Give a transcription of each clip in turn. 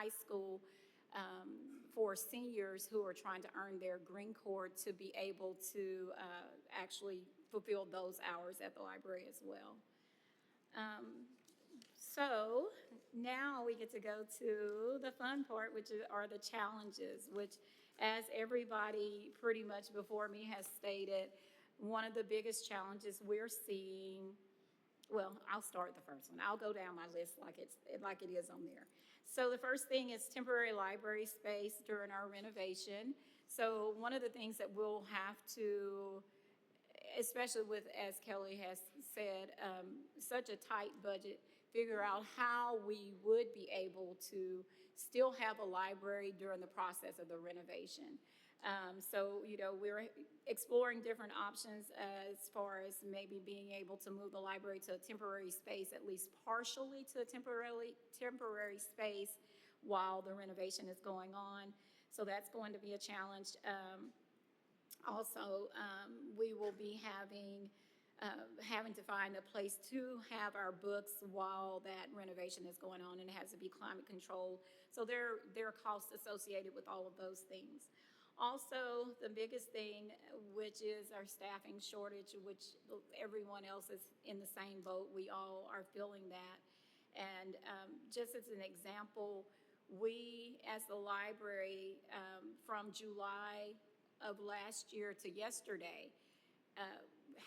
high school for seniors who are trying to earn their green card to be able to actually fulfill those hours at the library as well. So now we get to go to the fun part, which are the challenges, which, as everybody pretty much before me has stated, one of the biggest challenges we're seeing. Well, I'll start the first one. I'll go down my list like it is on there. So the first thing is temporary library space during our renovation. So one of the things that we'll have to, especially with, as Kelly has said, such a tight budget, figure out how we would be able to still have a library during the process of the renovation. So, we're exploring different options as far as maybe being able to move the library to a temporary space, at least partially to a temporary space while the renovation is going on. So that's going to be a challenge. Also, we will be having to find a place to have our books while that renovation is going on, and it has to be climate controlled. So there are costs associated with all of those things. Also, the biggest thing, which is our staffing shortage, which everyone else is in the same boat. We all are feeling that. And just as an example, we, as the library, from July of last year to yesterday,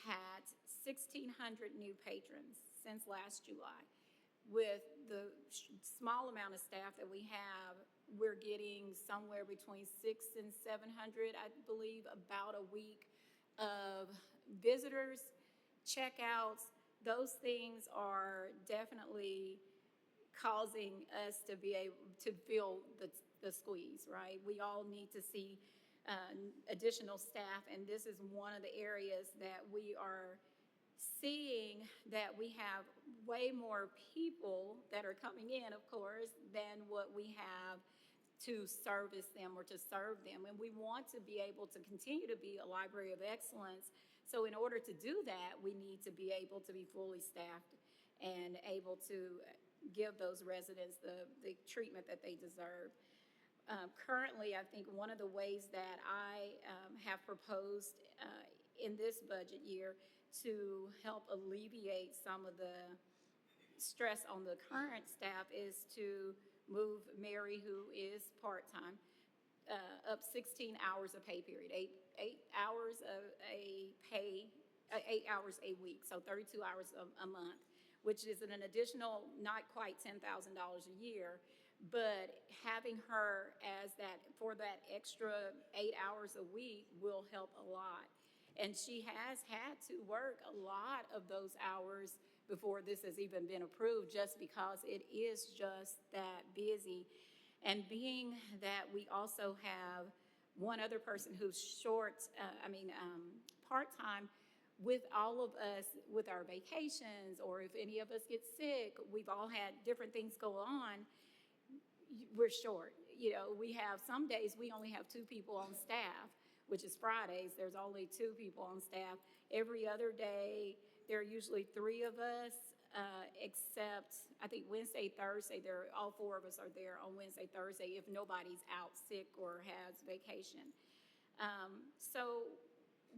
had 1,600 new patrons since last July. With the small amount of staff that we have, we're getting somewhere between 600 and 700, I believe, about a week of visitors, checkouts. Those things are definitely causing us to be able to feel the squeeze, right? We all need to see additional staff, and this is one of the areas that we are seeing that we have way more people that are coming in, of course, than what we have to service them or to serve them. And we want to be able to continue to be a library of excellence. So in order to do that, we need to be able to be fully staffed and able to give those residents the treatment that they deserve. Currently, I think one of the ways that I have proposed in this budget year to help alleviate some of the stress on the current staff is to move Mary, who is part-time, up 16 hours of pay period, eight hours of a pay, 8 hours a week, so 32 hours a month, which is an additional, not quite $10,000 a year, but having her as that, for that extra 8 hours a week will help a lot. And she has had to work a lot of those hours before this has even been approved, just because it is just that busy. And being that we also have one other person who's part-time, with all of us, with our vacations, or if any of us get sick, we've all had different things go on, we're short. We have some days we only have 2 people on staff, which is Fridays. There's only 2 people on staff. Every other day, there are usually 3 of us, except I think Wednesday, Thursday, all 4 of us are there on Wednesday, Thursday, if nobody's out sick or has vacation. So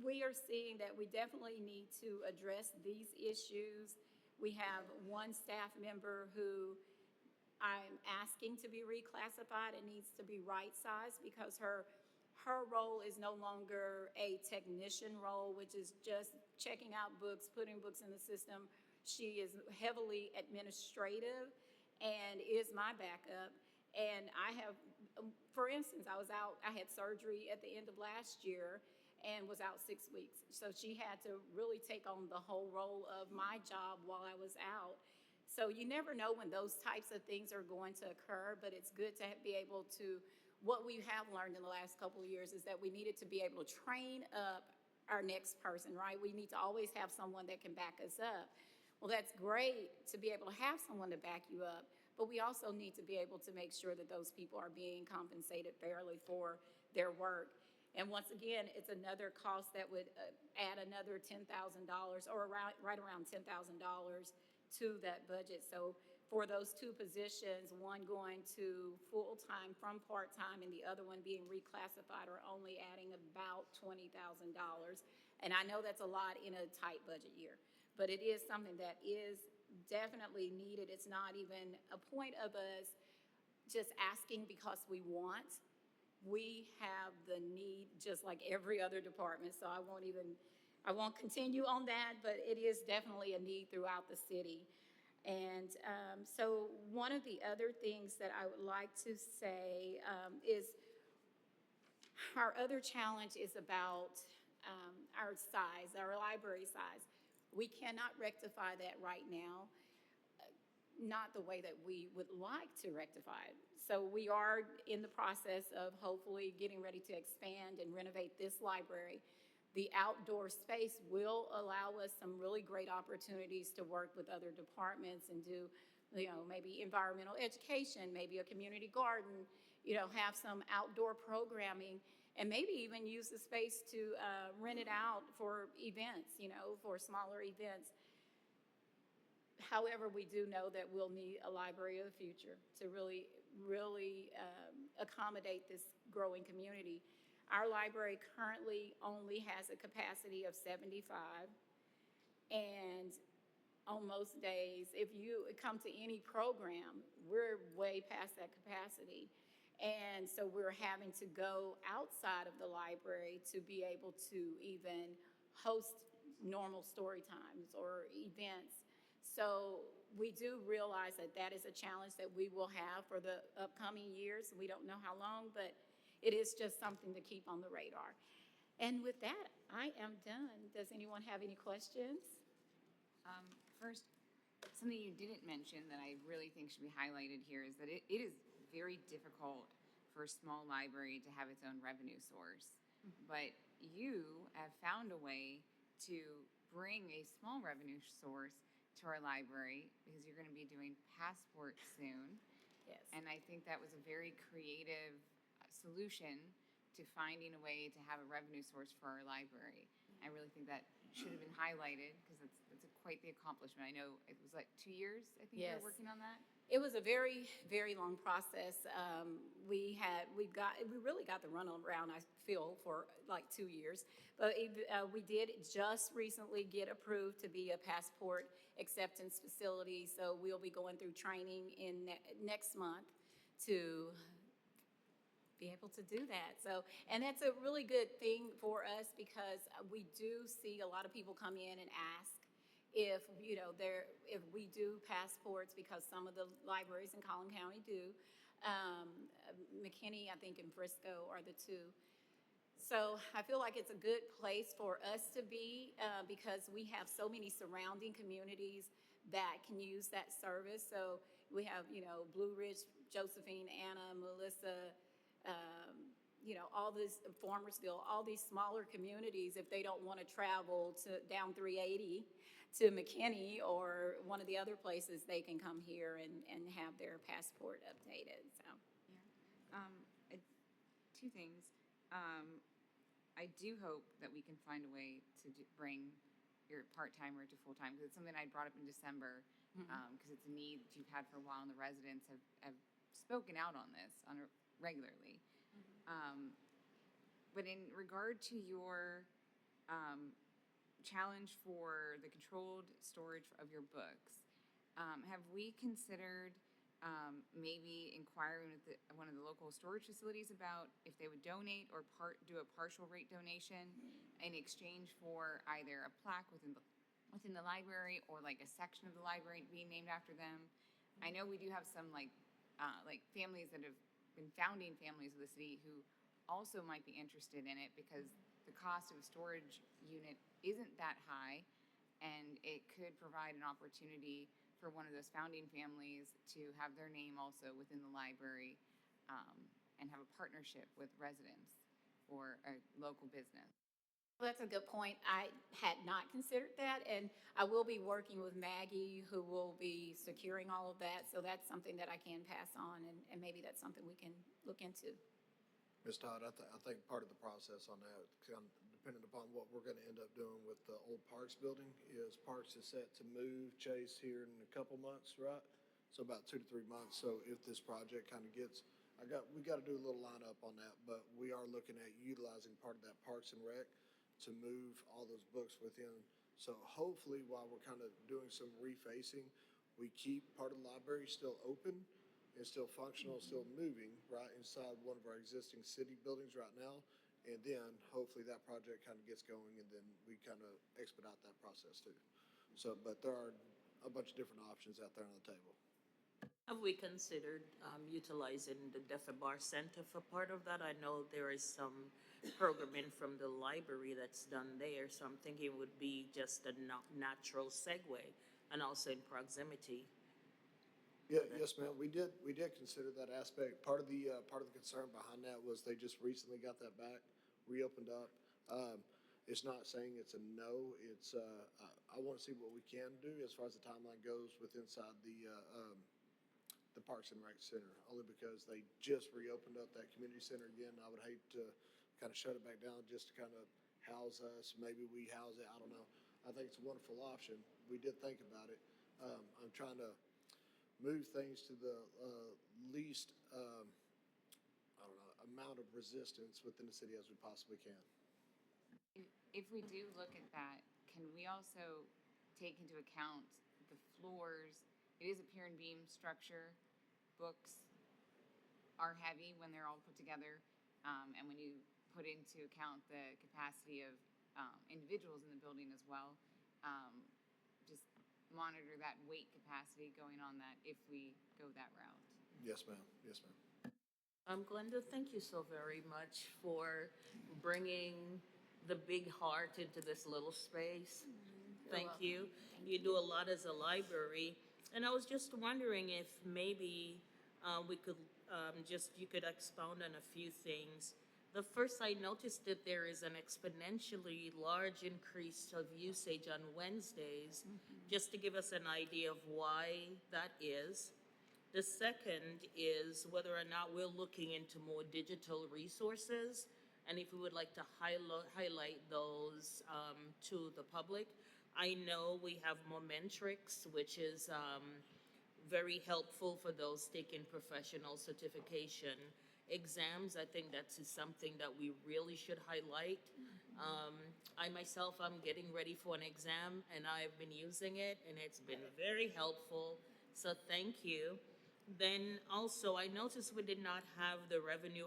we are seeing that we definitely need to address these issues. We have one staff member who I'm asking to be reclassified. It needs to be right-sized because her role is no longer a technician role, which is just checking out books, putting books in the system. She is heavily administrative and is my backup. And I have, for instance, I had surgery at the end of last year and was out 6 weeks. So she had to really take on the whole role of my job while I was out. So you never know when those types of things are going to occur, but it's good to be able to, what we have learned in the last couple of years is that we needed to be able to train up our next person, right? We need to always have someone that can back us up. Well, that's great to be able to have someone to back you up, but we also need to be able to make sure that those people are being compensated fairly for their work. And once again, it's another cost that would add another $10,000 or right around $10,000 to that budget. So for those two positions, one going to full-time from part-time and the other one being reclassified, are only adding about $20,000. And I know that's a lot in a tight budget year, but it is something that is definitely needed. It's not even a point of us just asking because we want. We have the need just like every other department, so I won't continue on that, but it is definitely a need throughout the city. And so one of the other things that I would like to say is our other challenge is about our size, our library size. We cannot rectify that right now, not the way that we would like to rectify it. So we are in the process of hopefully getting ready to expand and renovate this library. The outdoor space will allow us some really great opportunities to work with other departments and do, maybe environmental education, maybe a community garden, have some outdoor programming, and maybe even use the space to rent it out for events, for smaller events. However, we do know that we'll need a library of the future to really, really accommodate this growing community. Our library currently only has a capacity of 75, and on most days, if you come to any program, we're way past that capacity. And so we're having to go outside of the library to be able to even host normal story times or events. So we do realize that that is a challenge that we will have for the upcoming years. We don't know how long, but it is just something to keep on the radar. And with that, I am done. Does anyone have any questions? First, something you didn't mention that I really think should be highlighted here is that it is very difficult for a small library to have its own revenue source. Mm-hmm. But you have found a way to bring a small revenue source to our library because you're going to be doing Passport soon. Yes. And I think that was a very creative solution to finding a way to have a revenue source for our library. I really think that should have been highlighted because it's quite the accomplishment. I know it was like 2 years, I think. Yes. You were working on that. It was a very, very long process. We really got the runaround, I feel, for like 2 years. But we did just recently get approved to be a Passport acceptance facility. So we'll be going through training in next month to be able to do that. So, and that's a really good thing for us because we do see a lot of people come in and ask if we do passports, because some of the libraries in Collin County do. McKinney, I think, and Frisco are the two. So I feel like it's a good place for us to be because we have so many surrounding communities that can use that service. So we have, Blue Ridge, Josephine, Anna, Melissa, all this, Farmersville, all these smaller communities, if they don't want to travel down 380 to McKinney or one of the other places, they can come here and have their passport updated. So, yeah. Two things. I do hope that we can find a way to bring your part-timer to full-time, because it's something I brought up in December, because it's a need that you've had for a while, and the residents have spoken out on this regularly. But in regard to your challenge for the controlled storage of your books, have we considered maybe inquiring with one of the local storage facilities about if they would donate or do a partial rate donation in exchange for either a plaque within the library or like a section of the library being named after them? I know we do have some like families that have been founding families of the city who also might be interested in it because the cost of a storage unit isn't that high, and it could provide an opportunity for one of those founding families to have their name also within the library and have a partnership with residents or a local business. well, that's a good point. I had not considered that, and I will be working with Maggie, who will be securing all of that. So that's something that I can pass on, and maybe that's something we can look into. Ms. Todd, I think part of the process on that, depending upon what we're going to end up doing with the old Parks building, is Parks is set to move Chase here in a couple months, right? So about 2 to 3 months. So if this project kind of gets, we got to do a little lineup on that, but we are looking at utilizing part of that Parks and Rec to move all those books within. So hopefully, while we're kind of doing some refacing, we keep part of the library still open and still functional, still moving, right, inside one of our existing city buildings right now. And then hopefully that project kind of gets going and then we kind of expedite that process too. So, but there are a bunch of different options out there on the table. Have we considered utilizing the Bar Center for part of that? I know there is some programming from the library that's done there, so I'm thinking it would be just a natural segue and also in proximity. Yeah, yes, ma'am. We did consider that aspect. Part of the concern behind that was they just recently got that back, reopened up. It's not saying it's a no. I want to see what we can do as far as the timeline goes with inside the Parks and Rec Center, only because they just reopened up that community center again. I would hate to kind of shut it back down just to kind of house us. Maybe we house it. I don't know. I think it's a wonderful option. We did think about it. I'm trying to move things to the least, I don't know, amount of resistance within the city as we possibly can. If we do look at that, can we also take into account the floors? It is a pier and beam structure. Books are heavy when they're all put together, and when you put into account the capacity of individuals in the building as well, just monitor that weight capacity going on that if we go that route. Yes, ma'am. Yes, ma'am. Glenda, thank you so very much for bringing the big heart into this little space. Thank you. You do a lot as a library. And I was just wondering if maybe we could you could expound on a few things. The first, I noticed that there is an exponentially large increase of usage on Wednesdays, just to give us an idea of why that is. The second is whether or not we're looking into more digital resources and if we would like to highlight those to the public. I know we have Momentrix, which is very helpful for those taking professional certification exams. I think that's something that we really should highlight. I myself, I'm getting ready for an exam and I've been using it and it's been very helpful. So thank you. Then also, I noticed we did not have the revenue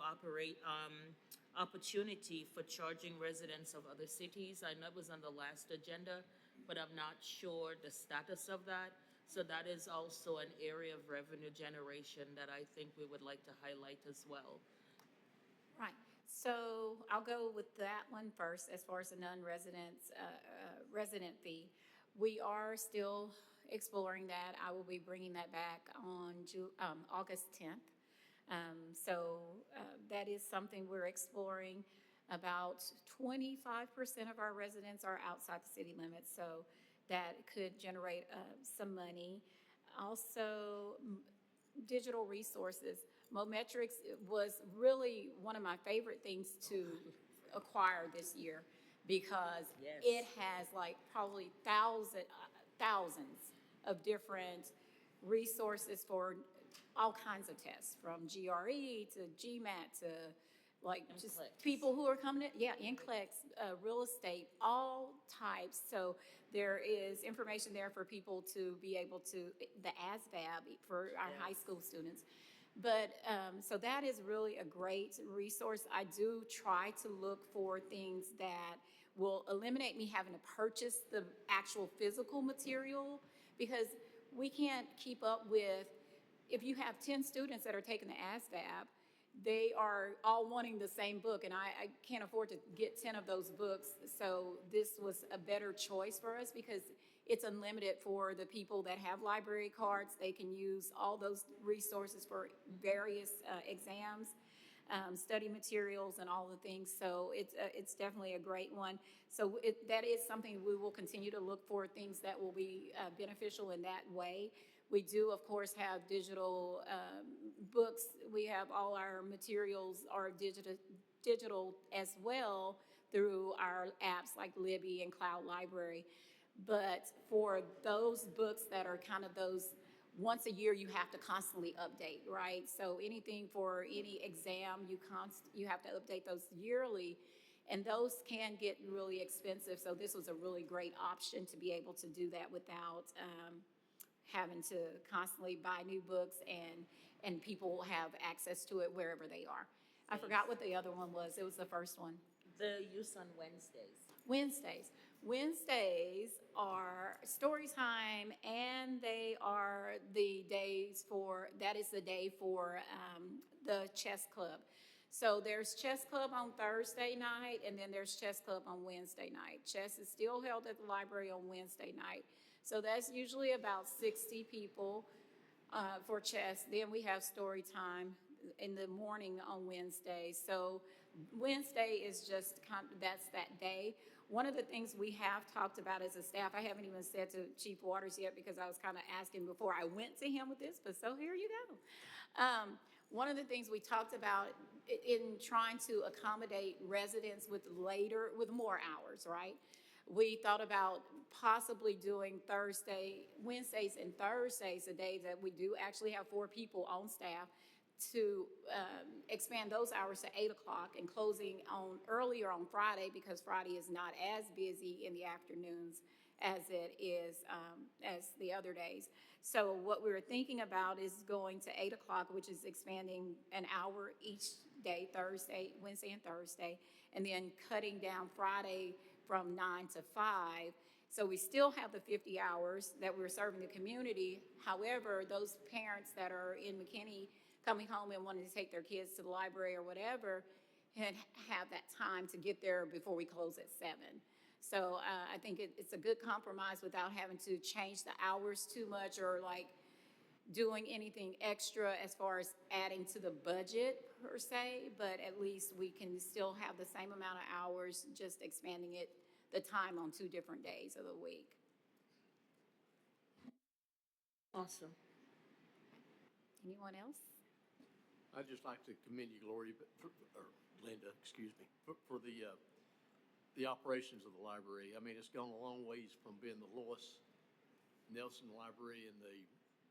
opportunity for charging residents of other cities. I know it was on the last agenda, but I'm not sure the status of that. So that is also an area of revenue generation that I think we would like to highlight as well. Right. So I'll go with that one first as far as the non-residents, resident fee. We are still exploring that. I will be bringing that back on August 10th. That is something we're exploring. About 25% of our residents are outside the city limits, so that could generate some money. Also, digital resources. Mometrics was really one of my favorite things to acquire this year because it has like probably thousands of different resources for all kinds of tests, from GRE to GMAT to like just people who are coming in, NCLEX, real estate, all types. So there is information there for people to be able to, the ASVAB for our high school students. But so that is really a great resource. I do try to look for things that will eliminate me having to purchase the actual physical material, because we can't keep up with, if you have 10 students that are taking the ASVAB, they are all wanting the same book, and I can't afford to get 10 of those books. So this was a better choice for us because it's unlimited for the people that have library cards. They can use all those resources for various exams, study materials, and all the things. So it's definitely a great one. So that is something we will continue to look for, things that will be beneficial in that way. We do, of course, have digital books. We have all our materials are digital as well through our apps like Libby and Cloud Library. But for those books that are kind of those once a year, you have to constantly update, right? So anything for any exam, you have to update those yearly, and those can get really expensive. So this was a really great option to be able to do that without having to constantly buy new books, and people have access to it wherever they are. I forgot what the other one was. It was the first one. The use on Wednesdays. Wednesdays. Wednesdays are story time, and they are the days for, that is the day for the chess club. So there's chess club on Thursday night, and then there's chess club on Wednesday night. Chess is still held at the library on Wednesday night. So that's usually about 60 people for chess. Then we have story time in the morning on Wednesday. So Wednesday is just that's that day. One of the things we have talked about as a staff, I haven't even said to Chief Waters yet because I was kind of asking before I went to him with this, but so here you go. One of the things we talked about in trying to accommodate residents with more hours, right? We thought about possibly doing Wednesdays and Thursdays, the days that we do actually have 4 people on staff, to expand those hours to 8 o'clock and closing earlier on Friday, because Friday is not as busy in the afternoons as it is as the other days. So what we were thinking about is going to 8 o'clock, which is expanding an hour each day, Wednesday and Thursday, and then cutting down Friday from 9 to 5. So we still have the 50 hours that we're serving the community. However, those parents that are in McKinney coming home and wanting to take their kids to the library or whatever, and have that time to get there before we close at 7. So I think it's a good compromise without having to change the hours too much, or like doing anything extra as far as adding to the budget per se, but at least we can still have the same amount of hours, just expanding the time on 2 different days of the week. Awesome. Anyone else? I'd just like to commend you, Gloria, or Linda, excuse me, for the operations of the library. I mean, it's gone a long ways from being the Lois Nelson Library in the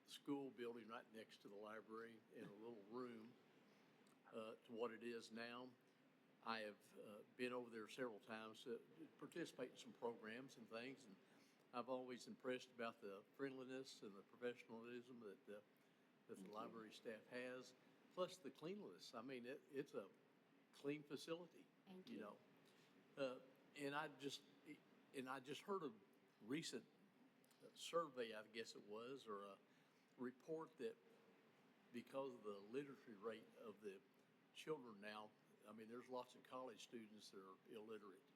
school building right next to the library in a little room to what it is now. I have been over there several times to participate in some programs and things, and I've always impressed about the friendliness and the professionalism that the library staff has, plus the cleanliness. I mean, it's a clean facility. Thank you. You know, and I just heard a recent survey, I guess it was, or a report that because of the literacy rate of the children now, I mean, there's lots of college students that are illiterate.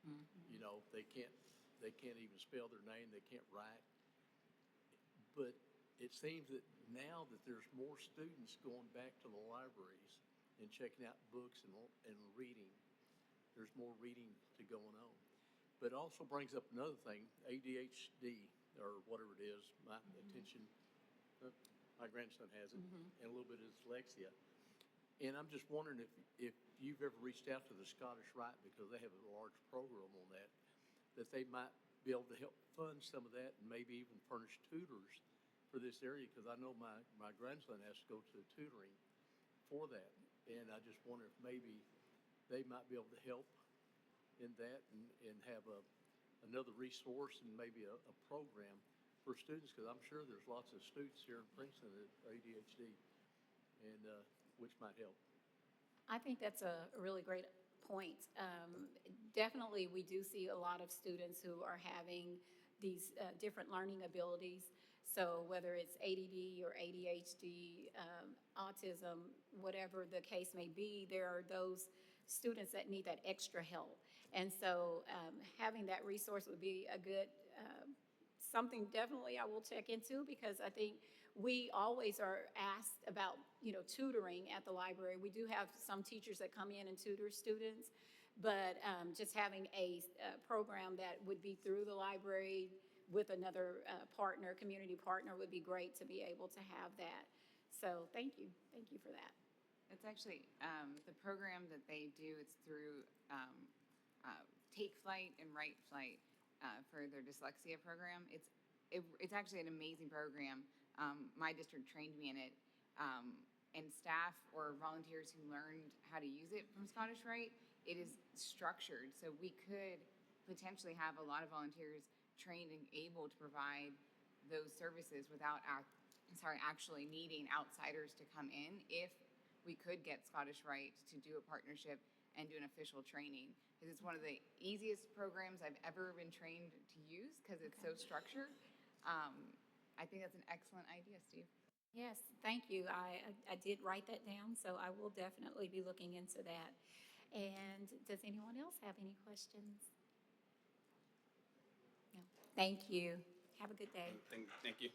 Mm-hmm. You know, they can't even spell their name, they can't write. But it seems that now that there's more students going back to the libraries and checking out books and reading, there's more reading to going on. But it also brings up another thing, ADHD, or whatever it is, my attention, my grandson has it, and a little bit of dyslexia. And I'm just wondering if you've ever reached out to the Scottish Rite, because they have a large program on that they might be able to help fund some of that and maybe even furnish tutors for this area, because I know my grandson has to go to tutoring for that. And I just wonder if maybe they might be able to help in that and have another resource and maybe a program for students, because I'm sure there's lots of students here in Princeton that are ADHD, and which might help. I think that's a really great point. Definitely, we do see a lot of students who are having these different learning abilities. So whether it's ADD or ADHD, autism, whatever the case may be, there are those students that need that extra help. And so having that resource would be a good, something definitely I will check into, because I think we always are asked about, tutoring at the library. We do have some teachers that come in and tutor students, but just having a program that would be through the library with another community partner would be great to be able to have that. So thank you for that. It's actually the program that they do. It's through Take Flight and Write Flight for their dyslexia program. It's actually an amazing program. My district trained me in it. And staff or volunteers who learned how to use it from Scottish Rite, it is structured. So we could potentially have a lot of volunteers trained and able to provide those services without actually needing outsiders to come in if we could get Scottish Rite to do a partnership and do an official training. Because it's one of the easiest programs I've ever been trained to use because it's so structured. I think that's an excellent idea, Steve. Yes, thank you. I did write that down, so I will definitely be looking into that. And does anyone else have any questions? No. Thank you. Have a good day. Thank you.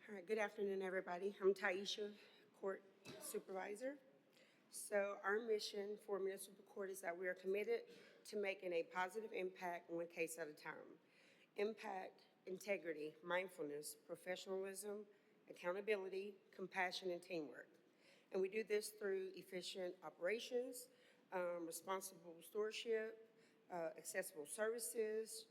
All right, good afternoon, everybody. I'm Taisha, Court Supervisor. So our mission for municipal court is that we are committed to making a positive impact one case at a time. Impact, integrity, mindfulness, professionalism, accountability, compassion, and teamwork. And we do this through efficient operations, responsible stewardship, accessible services.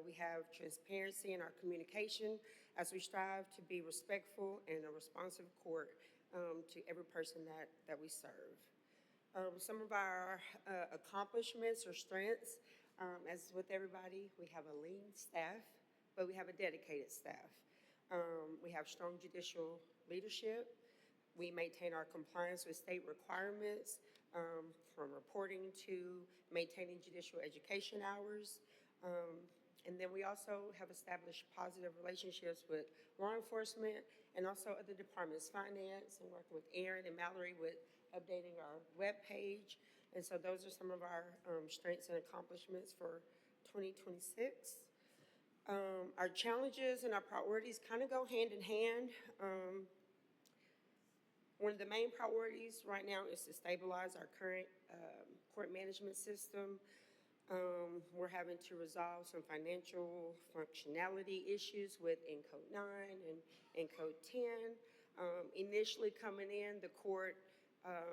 We have transparency in our communication as we strive to be respectful and a responsive court to every person that we serve. Some of our accomplishments or strengths, as with everybody, we have a lean staff, but we have a dedicated staff. We have strong judicial leadership. We maintain our compliance with state requirements, from reporting to maintaining judicial education hours. And then we also have established positive relationships with law enforcement and also other departments, finance, and working with Aaron and Mallory with updating our webpage. And so those are some of our strengths and accomplishments for 2026. Our challenges and our priorities kind of go hand in hand. One of the main priorities right now is to stabilize our current court management system. We're having to resolve some financial functionality issues with Encode 9 and Encode 10. Initially coming in, the court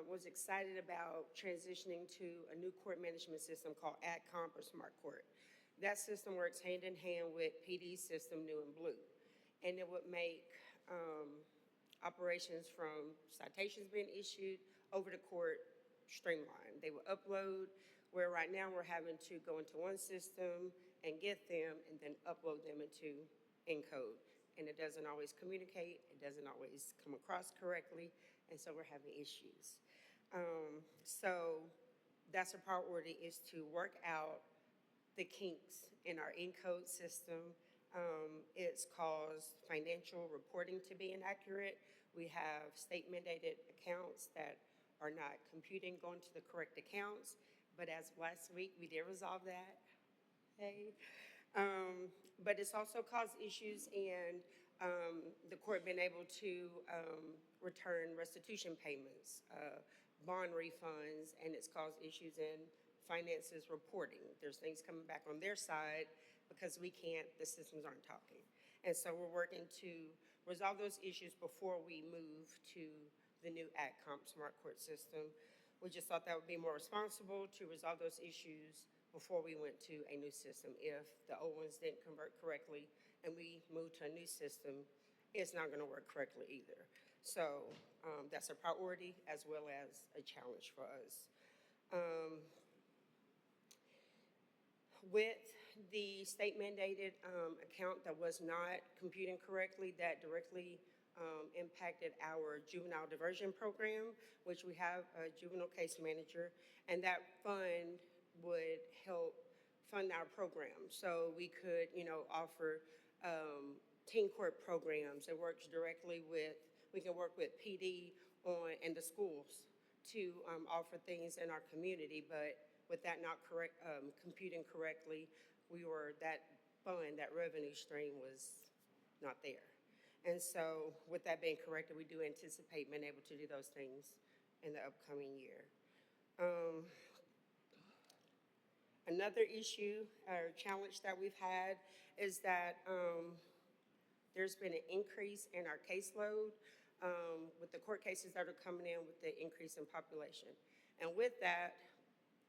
was excited about transitioning to a new court management system called AdComp or Smart Court. That system works hand in hand with PD's system, New and Blue. And it would make operations from citations being issued over to court streamlined. They will upload, where right now we're having to go into one system and get them and then upload them into Encode. And it doesn't always communicate, it doesn't always come across correctly, and so we're having issues. So that's a priority, is to work out the kinks in our Encode system. It's caused financial reporting to be inaccurate. We have state mandated accounts that are not computing, going to the correct accounts. But as of last week, we did resolve that. Hey. But it's also caused issues in the court being able to return restitution payments, bond refunds, and it's caused issues in finances reporting. There's things coming back on their side because we can't, the systems aren't talking. And so we're working to resolve those issues before we move to the new AdComp Smart Court system. We just thought that would be more responsible to resolve those issues before we went to a new system. If the old ones didn't convert correctly and we moved to a new system, it's not going to work correctly either. So that's a priority as well as a challenge for us. With the state mandated account that was not computing correctly, that directly impacted our juvenile diversion program, which we have a juvenile case manager, and that fund would help fund our program. So we could, offer teen court programs. It works directly with, we can work with PD and the schools to offer things in our community, but with that not computing correctly, that fund, that revenue stream was not there. And so with that being corrected, we do anticipate being able to do those things in the upcoming year. Another issue or challenge that we've had is that there's been an increase in our caseload with the court cases that are coming in with the increase in population. And with that,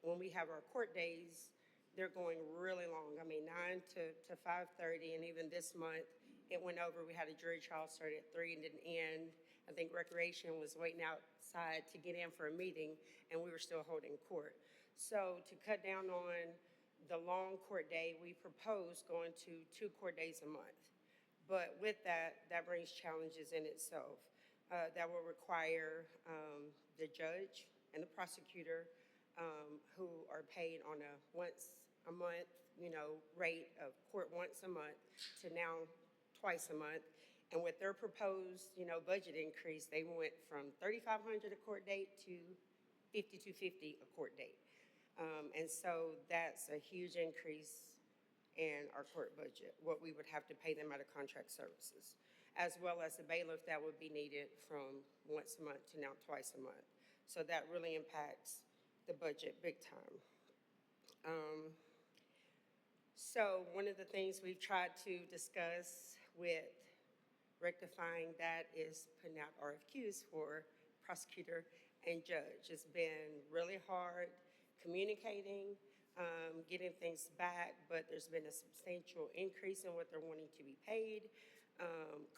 when we have our court days, they're going really long. I mean, 9 to 5:30, and even this month, it went over. We had a jury trial start at 3 and didn't end. I think Recreation was waiting outside to get in for a meeting, and we were still holding court. So to cut down on the long court day, we proposed going to 2 court days a month. But with that, that brings challenges in itself. That will require the judge and the prosecutor who are paid on a once a month, rate of court once a month to now twice a month. And with their proposed, budget increase, they went from $3,500 a court date to $5,250 a court date. And so that's a huge increase in our court budget, what we would have to pay them out of contract services, as well as the bailiff that would be needed from once a month to now twice a month. So that really impacts the budget big time. So one of the things we've tried to discuss with rectifying that is putting out RFQs for prosecutor and judge. It's been really hard communicating, getting things back, but there's been a substantial increase in what they're wanting to be paid.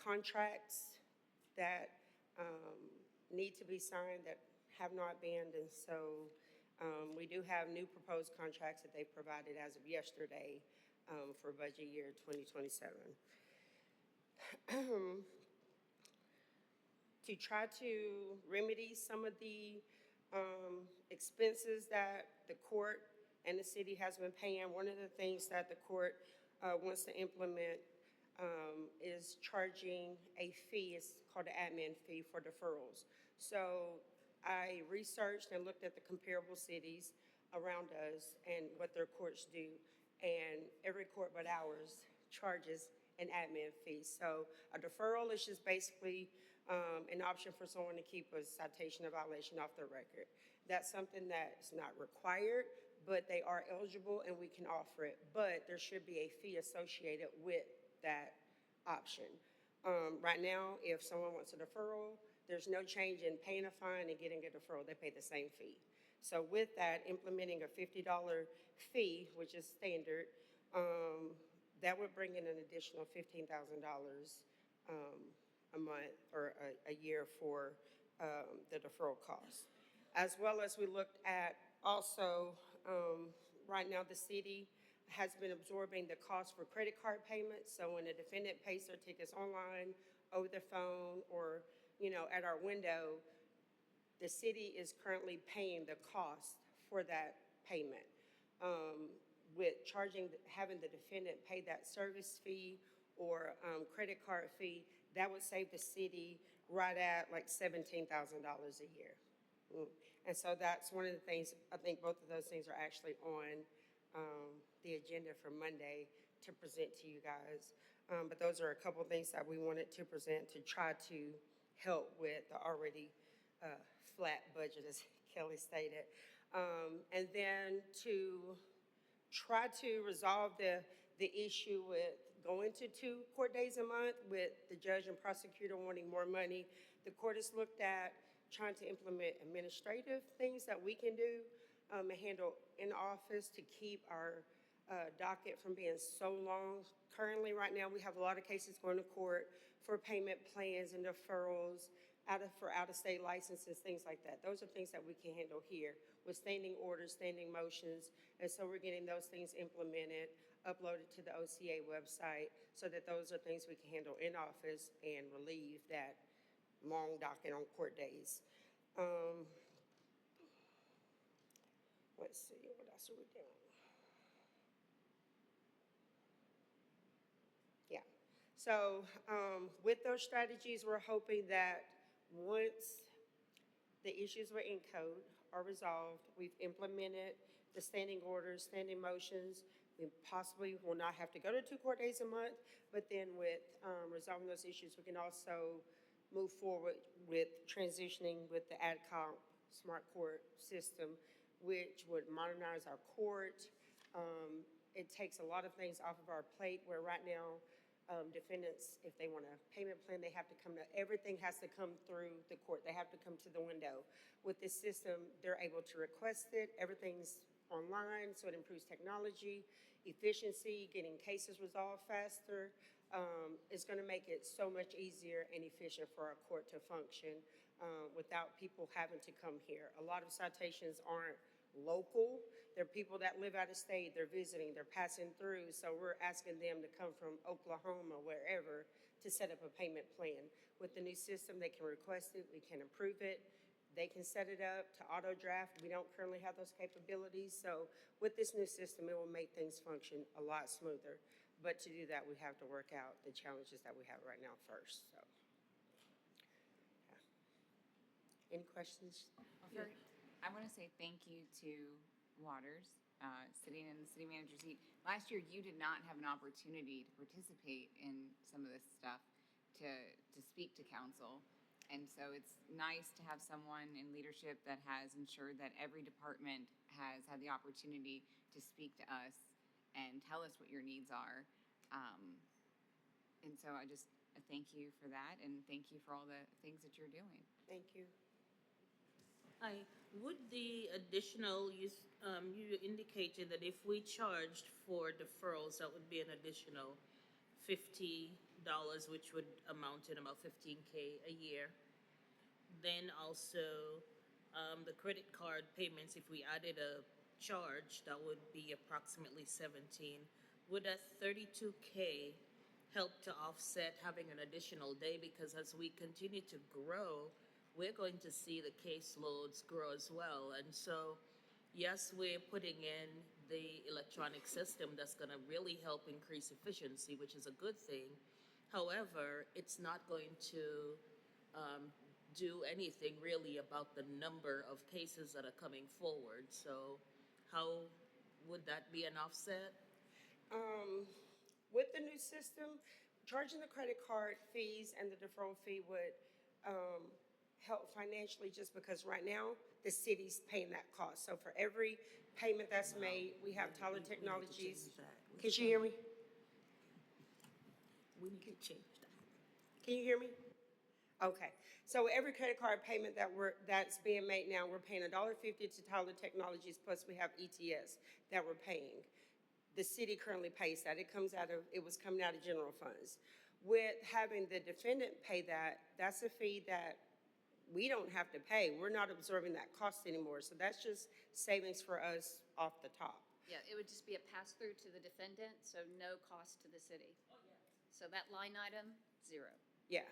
Contracts that need to be signed that have not been, and so we do have new proposed contracts that they've provided as of yesterday for budget year 2027. To try to remedy some of the expenses that the court and the city has been paying, one of the things that the court wants to implement is charging a fee. It's called an admin fee for deferrals. So I researched and looked at the comparable cities around us and what their courts do, and every court but ours charges an admin fee. So a deferral is just basically an option for someone to keep a citation or violation off their record. That's something that's not required, but they are eligible and we can offer it. But there should be a fee associated with that option. Right now, if someone wants a deferral, there's no change in paying a fine and getting a deferral. They pay the same fee. So with that, implementing a $50 fee, which is standard, that would bring in an additional $15,000 a month or a year for the deferral costs. As well as we looked at also, right now the city has been absorbing the cost for credit card payments. So when a defendant pays their tickets online, over the phone, or at our window, the city is currently paying the cost for that payment. With having the defendant pay that service fee or credit card fee, that would save the city right at like $17,000 a year. And so that's one of the things. I think both of those things are actually on the agenda for Monday to present to you guys. But those are a couple of things that we wanted to present to try to help with the already flat budget, as Kelly stated. And then to try to resolve the issue with going to 2 court days a month with the judge and prosecutor wanting more money. The court has looked at trying to implement administrative things that we can do and handle in office to keep our docket from being so long. Currently, right now, we have a lot of cases going to court for payment plans and deferrals for out-of-state licenses, things like that. Those are things that we can handle here with standing orders, standing motions, and so we're getting those things implemented, uploaded to the OCA website, so that those are things we can handle in office and relieve that long docket on court days. Let's see, what else are we doing? Yeah, so with those strategies, we're hoping that once the issues with Encode are resolved, we've implemented the standing orders, standing motions, we possibly will not have to go to 2 court days a month, but then with resolving those issues, we can also move forward with transitioning with the AdComp Smart Court system, which would modernize our court, It takes a lot of things off of our plate where right now, defendants, if they want a payment plan, they have to come to, everything has to come through the court. They have to come to the window. With this system, they're able to request it. Everything's online, so it improves technology, efficiency, getting cases resolved faster. It's going to make it so much easier and efficient for our court to function without people having to come here. A lot of citations aren't local. They're people that live out of state, they're visiting, they're passing through. So we're asking them to come from Oklahoma, wherever, to set up a payment plan. With the new system, they can request it, we can approve it. They can set it up to auto draft. We don't currently have those capabilities. So with this new system, it will make things function a lot smoother. But to do that, we have to work out the challenges that we have right now first, so. Yeah. Any questions? I want to say thank you to Waters, sitting in the city manager seat. Last year, you did not have an opportunity to participate in some of this stuff, to speak to council. And so it's nice to have someone in leadership that has ensured that every department has had the opportunity to speak to us and tell us what your needs are. And so I just thank you for that, and thank you for all the things that you're doing. Thank you. Hi, would the additional, you indicated that if we charged for deferrals, that would be an additional $50, which would amount to about $15K a year. Then also, the credit card payments, if we added a charge, that would be approximately 17. Would that 32K help to offset having an additional day? Because as we continue to grow, we're going to see the caseloads grow as well. And so, yes, we're putting in the electronic system that's going to really help increase efficiency, which is a good thing. However, it's not going to do anything really about the number of cases that are coming forward. So how would that be an offset? With the new system, charging the credit card fees and the deferral fee would help financially, just because right now the city's paying that cost. So for every payment that's made, we have Tyler Technologies. Can you hear me? We need to change that. Can you hear me? Okay. So every credit card payment that's being made now, we're paying $1.50 to Tyler Technologies, plus we have ETS that we're paying. The city currently pays that. It was coming out of general funds. With having the defendant pay that, that's a fee that we don't have to pay. We're not absorbing that cost anymore. So that's just savings for us off the top. Yeah, it would just be a pass-through to the defendant, so no cost to the city. So that line item, zero. Yeah.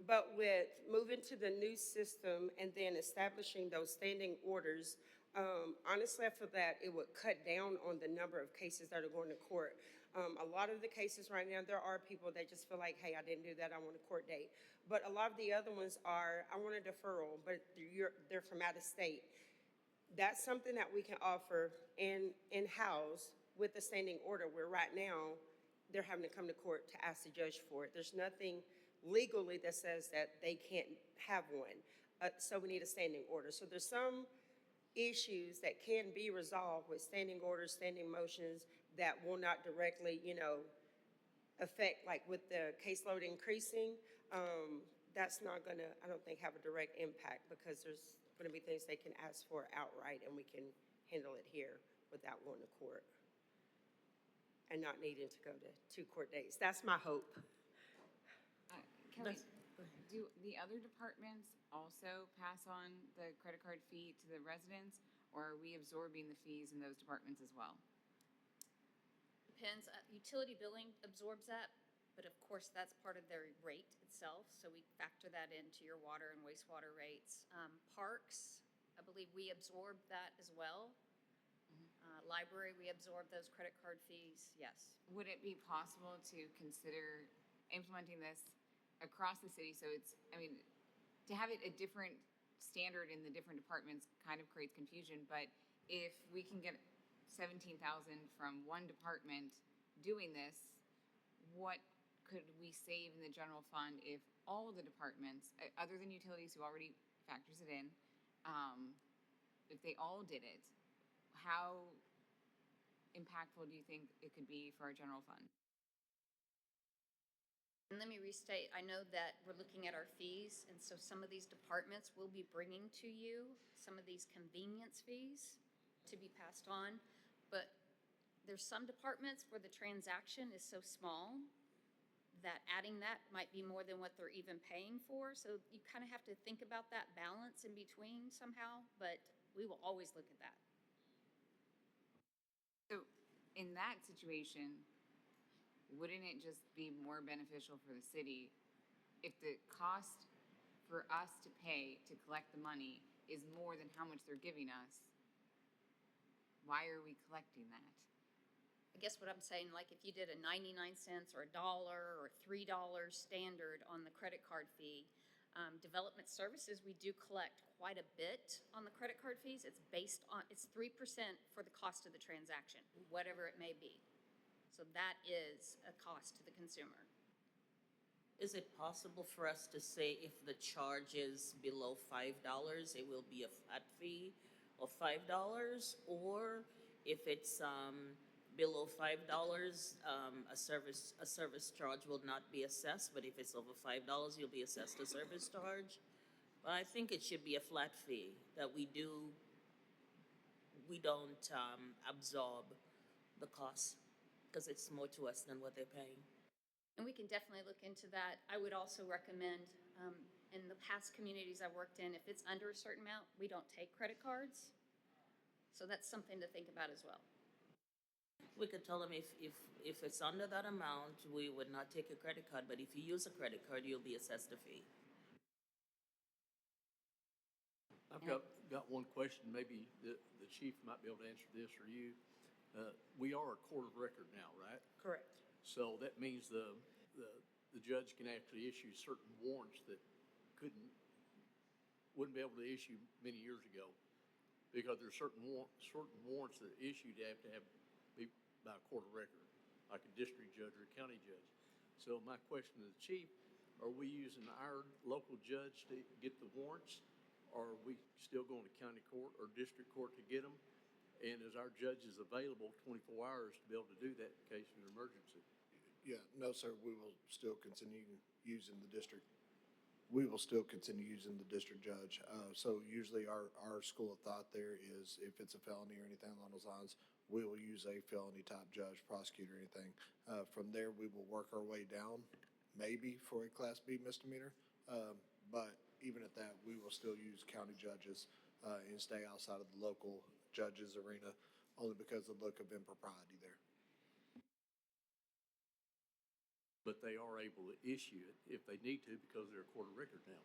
But with moving to the new system and then establishing those standing orders, honestly, I feel that it would cut down on the number of cases that are going to court. A lot of the cases right now, there are people that just feel like, hey, I didn't do that, I want a court date. But a lot of the other ones are, I want a deferral, but they're from out of state. That's something that we can offer in-house with the standing order, where right now they're having to come to court to ask the judge for it. There's nothing legally that says that they can't have one. So we need a standing order. So there's some issues that can be resolved with standing orders, standing motions that will not directly, affect, like with the caseload increasing. That's not gonna, I don't think, have a direct impact, because there's gonna be things they can ask for outright, and we can handle it here without going to court and not needing to go to 2 court dates. That's my hope. Kelly, do the other departments also pass on the credit card fee to the residents, or are we absorbing the fees in those departments as well? Depends, utility billing absorbs that, but of course, that's part of their rate itself, so we factor that into your water and wastewater rates. Parks, I believe we absorb that as well. Library, we absorb those credit card fees, yes. Would it be possible to consider implementing this across the city? So it's, to have it a different standard in the different departments kind of creates confusion, but if we can get 17,000 from one department doing this, what could we save in the general fund if all the departments, other than utilities who already factors it in, if they all did it? How impactful do you think it could be for our general fund? And let me restate, I know that we're looking at our fees, and so some of these departments will be bringing to you some of these convenience fees to be passed on. But there's some departments where the transaction is so small that adding that might be more than what they're even paying for. So you kind of have to think about that balance in between somehow, but we will always look at that. So in that situation, wouldn't it just be more beneficial for the city if the cost for us to pay to collect the money is more than how much they're giving us? Why are we collecting that? I guess what I'm saying, like if you did a 99 cents or $1 or $3 standard on the credit card fee, development services, we do collect quite a bit on the credit card fees. It's based on, it's 3% for the cost of the transaction, whatever it may be. So that is a cost to the consumer. Is it possible for us to say if the charge is below $5, it will be a flat fee of $5? Or if it's below $5, a service charge will not be assessed, but if it's over $5, you'll be assessed a service charge? But I think it should be a flat fee that we don't absorb the cost, because it's more to us than what they're paying. And we can definitely look into that. I would also recommend, in the past communities I've worked in, if it's under a certain amount, we don't take credit cards. So that's something to think about as well. We could tell them if it's under that amount, we would not take a credit card, but if you use a credit card, you'll be assessed a fee. I've got one question, maybe the chief might be able to answer this, or you. We are a court of record now, right? Correct. So that means the judge can actually issue certain warrants that wouldn't be able to issue many years ago, because there's certain warrants that are issued that have to be by a court of record, like a district judge or a county judge. So my question to the chief, are we using our local judge to get the warrants? Or are we still going to county court or district court to get them? And is our judges available 24 hours to be able to do that in case of an emergency? Yeah, no, sir, we will still continue using the district. We will still continue using the district judge. So usually our school of thought there is if it's a felony or anything along those lines, we will use a felony type judge, prosecutor, anything. From there, we will work our way down, maybe for a Class B misdemeanor. But even at that, we will still use county judges and stay outside of the local judges arena, only because of the look of impropriety there. But they are able to issue it if they need to because they're a court of record now.